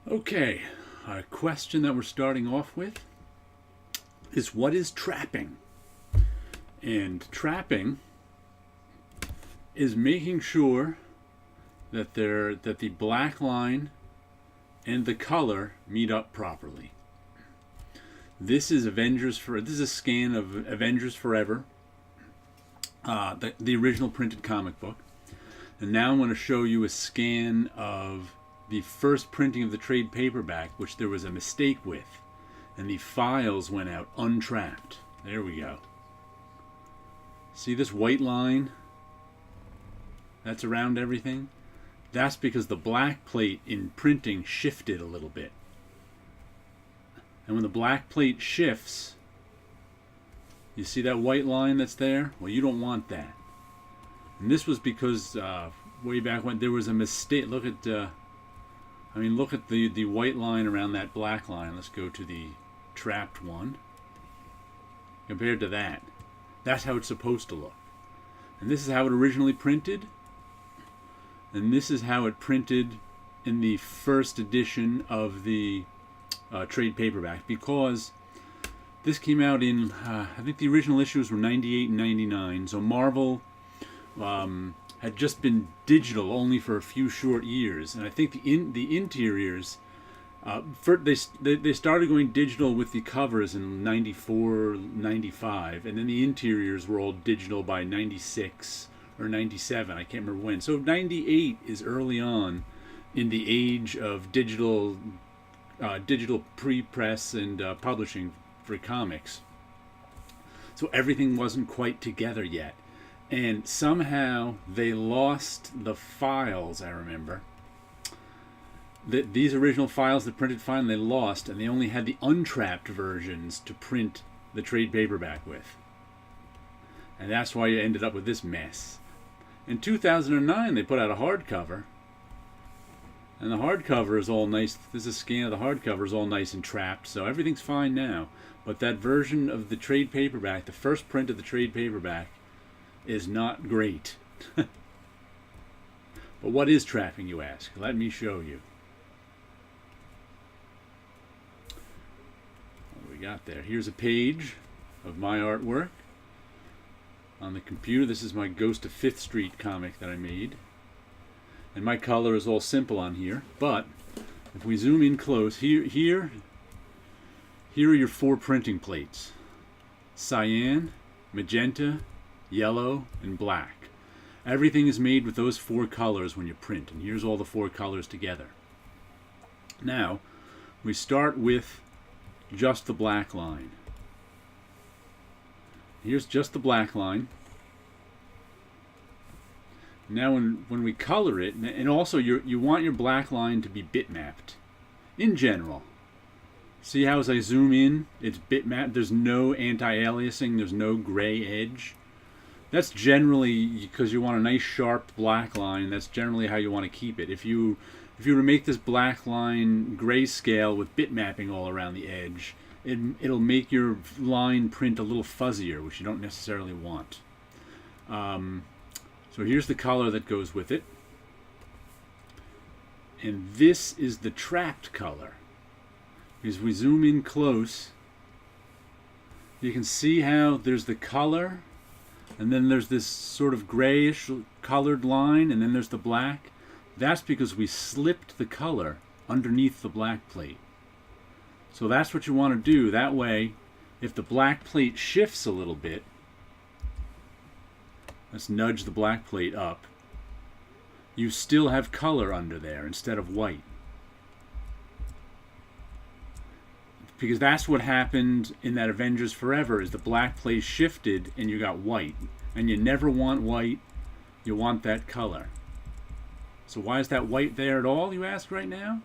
Okay, our question that we're starting off with is, what is trapping? And trapping is making sure that the black line and the color meet up properly. This is This is a scan of Avengers Forever, the original printed comic book. And now I'm going to show you a scan of the first printing of the trade paperback, which there was a mistake with, and the files went out untrapped. There we go. See this white line that's around everything? That's because the black plate in printing shifted a little bit. And when the black plate shifts, you see that white line that's there? Well, you don't want that. And this was because way back when there was a mistake. Look at the white line around that black line. Let's go to the trapped one. Compared to that, that's how it's supposed to look. And this is how it originally printed. And this is how it printed in the first edition of the trade paperback, because this came out in, I think the original issues were 98 and 99. So Marvel had just been digital only for a few short years, and I think the interiors, they started going digital with the covers in 94, 95, and then the interiors were all digital by 96 or 97. I can't remember when. So 98 is early on in the age of digital pre-press and publishing for comics. So everything wasn't quite together yet. And somehow they lost the files, I remember. These original files, the printed file, they lost, and they only had the untrapped versions to print the trade paperback with. And that's why you ended up with this mess. In 2009, they put out a hardcover. And the hardcover is all nice. This is a scan of the hardcover, is all nice and trapped, so everything's fine now. But that version of the trade paperback, the first print of the trade paperback, is not great. But what is trapping, you ask? Let me show you. What do we got there? Here's a page of my artwork on the computer. This is my Ghost of Fifth Street comic that I made. And my color is all simple on here, but if we zoom in close, here are your 4 printing plates: cyan, magenta, yellow, and black. Everything is made with those 4 colors when you print, and here's all the 4 colors together. Now, we start with just the black line. Here's just the black line. Now when we color it, and also you want your black line to be bitmapped in general. See how as I zoom in, it's bitmapped. There's no anti-aliasing, there's no gray edge. That's generally because you want a nice sharp black line. That's generally how you want to keep it. If you were to make this black line grayscale with bitmapping all around the edge, it'll make your line print a little fuzzier, which you don't necessarily want. So here's the color that goes with it. And this is the trapped color. As we zoom in close, you can see how there's the color, and then there's this sort of grayish colored line, and then there's the black. That's because we slipped the color underneath the black plate. So that's what you want to do. That way, if the black plate shifts a little bit, let's nudge the black plate up, you still have color under there instead of white. Because that's what happened in that Avengers Forever, is the black plate shifted and you got white. And you never want white, you want that color. So why is that white there at all, you ask right now?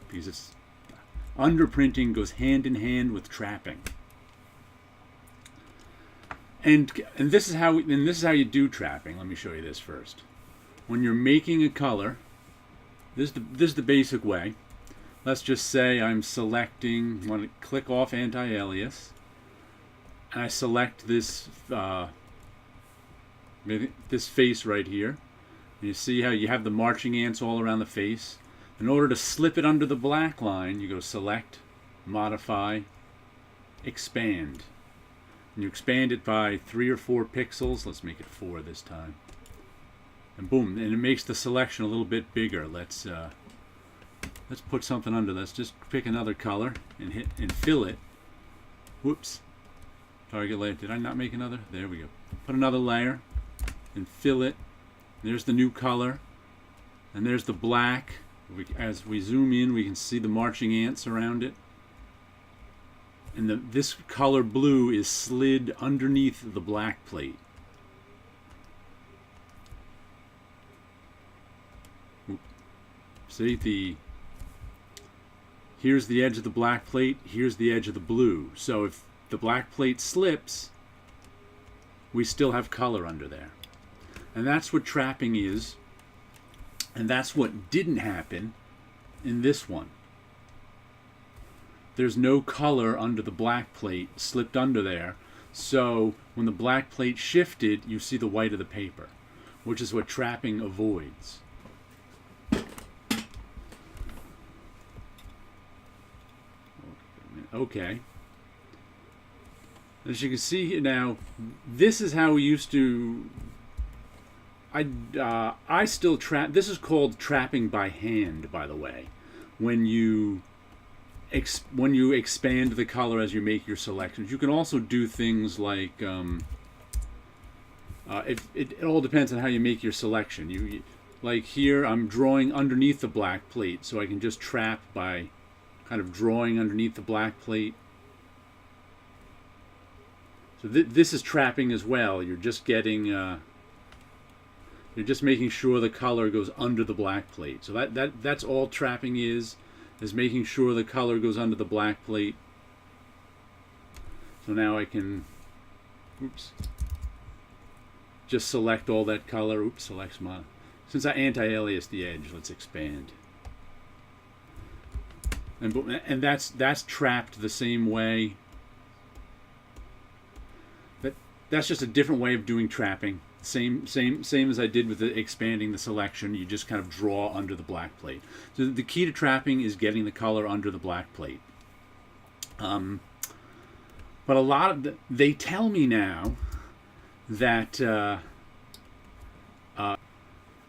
Because it's underprinting goes hand in hand with trapping. And this is how you do trapping. Let me show you this first. When you're making a color, this is the basic way. Let's just say I'm selecting, want to click off anti-alias, and I select this this face right here. And you see how you have the marching ants all around the face. In order to slip it under the black line, you go Select, Modify, Expand. And you expand it by 3 or 4 pixels. Let's make it 4 this time. And boom, and it makes the selection a little bit bigger. Let's put something under. Let's just pick another color and hit and fill it. Whoops. Target layer. Did I not make another? There we go. Put another layer and fill it. There's the new color. And there's the black. As we zoom in, we can see the marching ants around it. And this color blue is slid underneath the black plate. See, here's the edge of the black plate, here's the edge of the blue. So if the black plate slips, we still have color under there. And that's what trapping is. And that's what didn't happen in this one. There's no color under the black plate slipped under there. So when the black plate shifted, you see the white of the paper, which is what trapping avoids. Okay. As you can see here now, this is how we used to. I still trap. This is called trapping by hand, by the way. When you expand the color as you make your selections, you can also do things like. It all depends on how you make your selection. Like here, I'm drawing underneath the black plate, so I can just trap by kind of drawing underneath the black plate. So this is trapping as well. You're just getting, you're just making sure the color goes under the black plate. So that's all trapping is making sure the color goes under the black plate. So now I can, just select all that color. Select mod. Since I anti-alias the edge, let's expand. And that's trapped the same way. That's just a different way of doing trapping. Same as I did with the expanding the selection. You just kind of draw under the black plate. So the key to trapping is getting the color under the black plate. But a lot of they tell me now that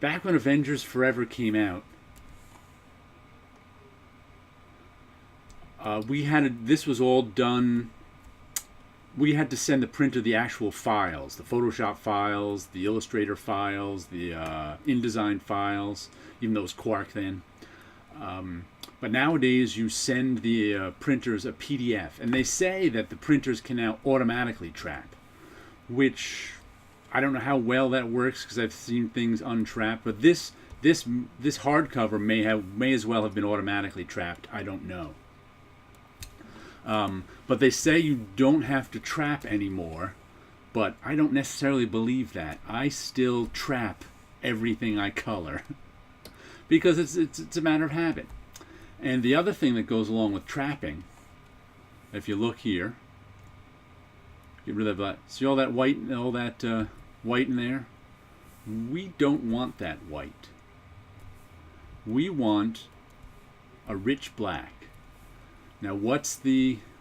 back when Avengers Forever came out, this was all done. We had to send the printer the actual files, the Photoshop files, the Illustrator files, the InDesign files, even though it was Quark then. But nowadays you send the printers a PDF, and they say that the printers can now automatically trap, which I don't know how well that works because I've seen things untrapped. But this hardcover may as well have been automatically trapped. I don't know. But they say you don't have to trap anymore, but I don't necessarily believe that. I still trap everything I color because it's a matter of habit. And the other thing that goes along with trapping, if you look here, get rid of that. See all that white in there? We don't want that white. We want a rich black. Now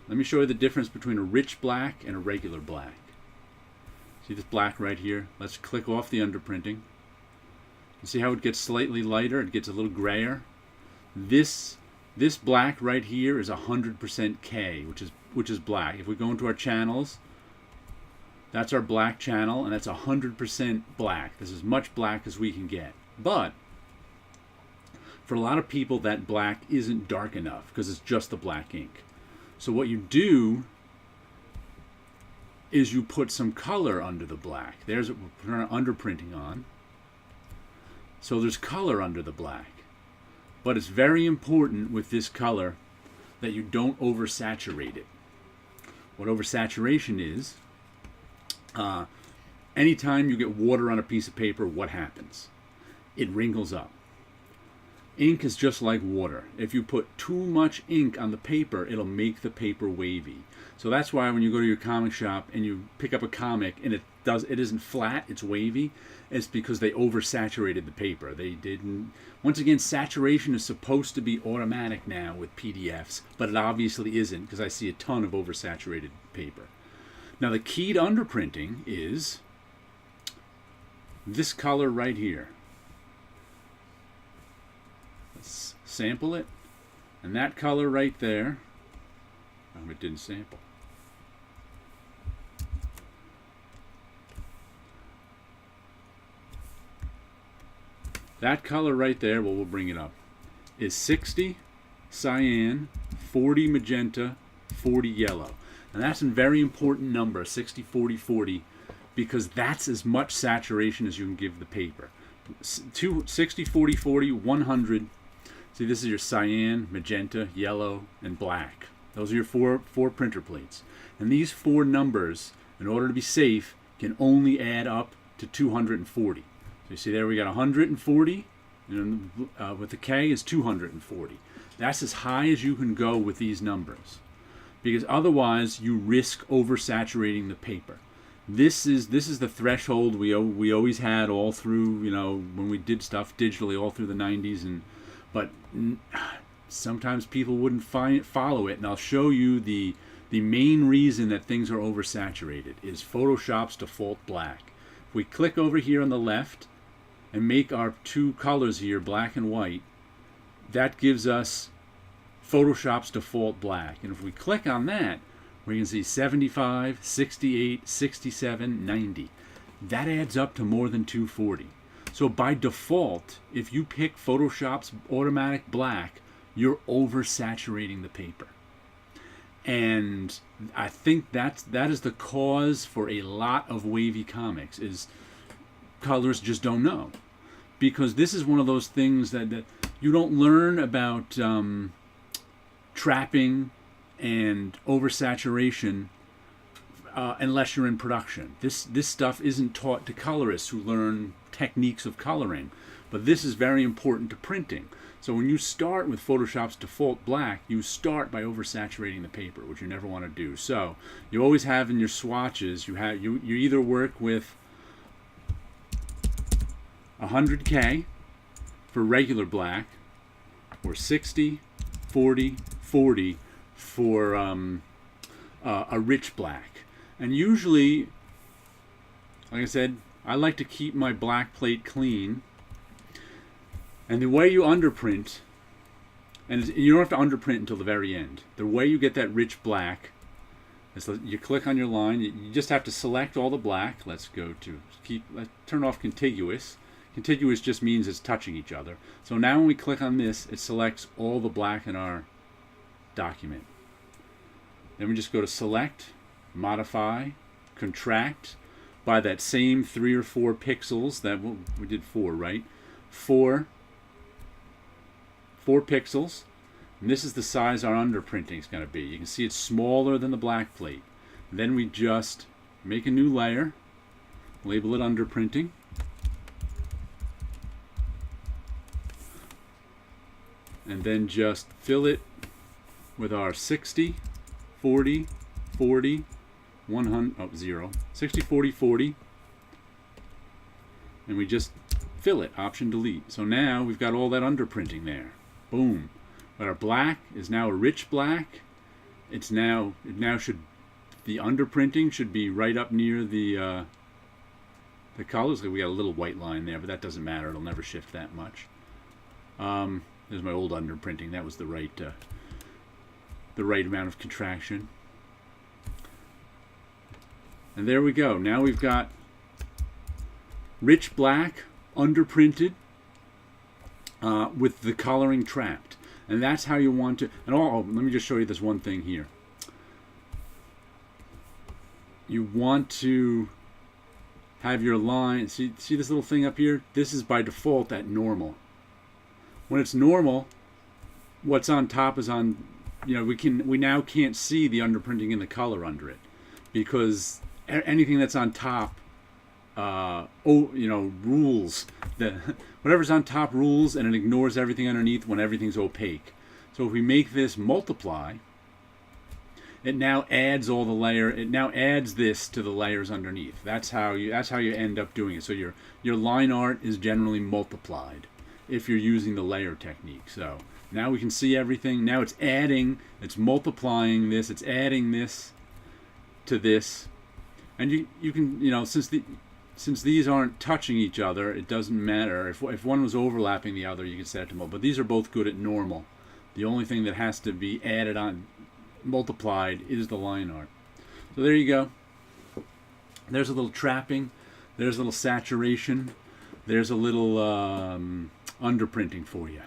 let me show you the difference between a rich black and a regular black. See this black right here? Let's click off the underprinting. You see how it gets slightly lighter? It gets a little grayer. This black right here is 100% K, which is black. If we go into our channels, that's our black channel, and that's 100% black. This is as much black as we can get. But for a lot of people, that black isn't dark enough because it's just the black ink. So what you do is you put some color under the black. There's what we're putting our underprinting on. So there's color under the black. But it's very important with this color that you don't oversaturate it. What oversaturation is, anytime you get water on a piece of paper, what happens? It wrinkles up. Ink is just like water. If you put too much ink on the paper, it'll make the paper wavy. So that's why when you go to your comic shop and you pick up a comic and isn't flat, it's wavy, it's because they oversaturated the paper. They didn't. Once again, saturation is supposed to be automatic now with PDFs, but it obviously isn't, because I see a ton of oversaturated paper. Now the key to underprinting is this color right here. Let's sample it. And that color right there, oh, it didn't sample. That color right there, well, we'll bring it up, is 60 cyan, 40 magenta, 40 yellow. And that's a very important number, 60, 40, 40, because that's as much saturation as you can give the paper. 60, 40, 40, 100. See, this is your cyan, magenta, yellow, and black. Those are your four printer plates. And these four numbers, in order to be safe, can only add up to 240. So you see there we got 140, and with the K is 240. That's as high as you can go with these numbers, because otherwise you risk oversaturating the paper. This is the threshold we always had all through, when we did stuff digitally all through the 90s, but sometimes people wouldn't follow it, and I'll show you the main reason that things are oversaturated is Photoshop's default black. If we click over here on the left and make our two colors here black and white, that gives us Photoshop's default black. And if we click on that, we can see 75, 68, 67, 90. That adds up to more than 240. So by default, if you pick Photoshop's automatic black, you're oversaturating the paper. And I think that is the cause for a lot of wavy comics, is colors just don't know. Because this is one of those things that you don't learn about trapping and oversaturation unless you're in production. This stuff isn't taught to colorists who learn techniques of coloring, but this is very important to printing. So when you start with Photoshop's default black, you start by oversaturating the paper, which you never want to do. So you always have in your swatches, you either work with 100K for regular black, or 60, 40, 40 for a rich black. And usually, like I said, I like to keep my black plate clean. And the way you underprint, and you don't have to underprint until the very end. The way you get that rich black is you click on your line. You just have to select all the black. Let's go to turn off contiguous. Contiguous just means it's touching each other. So now when we click on this, it selects all the black in our document. Then we just go to select, modify, contract by that same 3 or 4 pixels that we did 4, right? 4 pixels. And this is the size our underprinting is going to be. You can see it's smaller than the black plate. And then we just make a new layer, label it underprinting. And then just fill it with our 60, 40, 40, 100, 0, 60, 40, 40. And we just fill it, Option Delete. So now we've got all that underprinting there. Boom. But our black is now a rich black. The underprinting should be right up near the colors. We got a little white line there, but that doesn't matter. It'll never shift that much. There's my old underprinting. That was the right amount of contraction. And there we go. Now we've got rich black underprinted with the coloring trapped. And that's how you want to. And let me just show you this one thing here. You want to have your line. See this little thing up here? This is by default at normal. When it's normal, what's on top is on. We now can't see the underprinting in the color under it, because anything that's on top, rules. Whatever's on top rules, and it ignores everything underneath when everything's opaque. So if we make this multiply, it now adds all the layer. It now adds this to the layers underneath. That's how you end up doing it. So your line art is generally multiplied if you're using the layer technique. So now we can see everything. Now it's adding, it's multiplying this, it's adding this to this, and you can, you know, since these aren't touching each other, it doesn't matter. If one was overlapping the other, you can set it to multiple. But these are both good at normal. The only thing that has to be added on, multiplied, is the line art. So there you go. There's a little trapping. There's a little saturation. There's a little underprinting for you.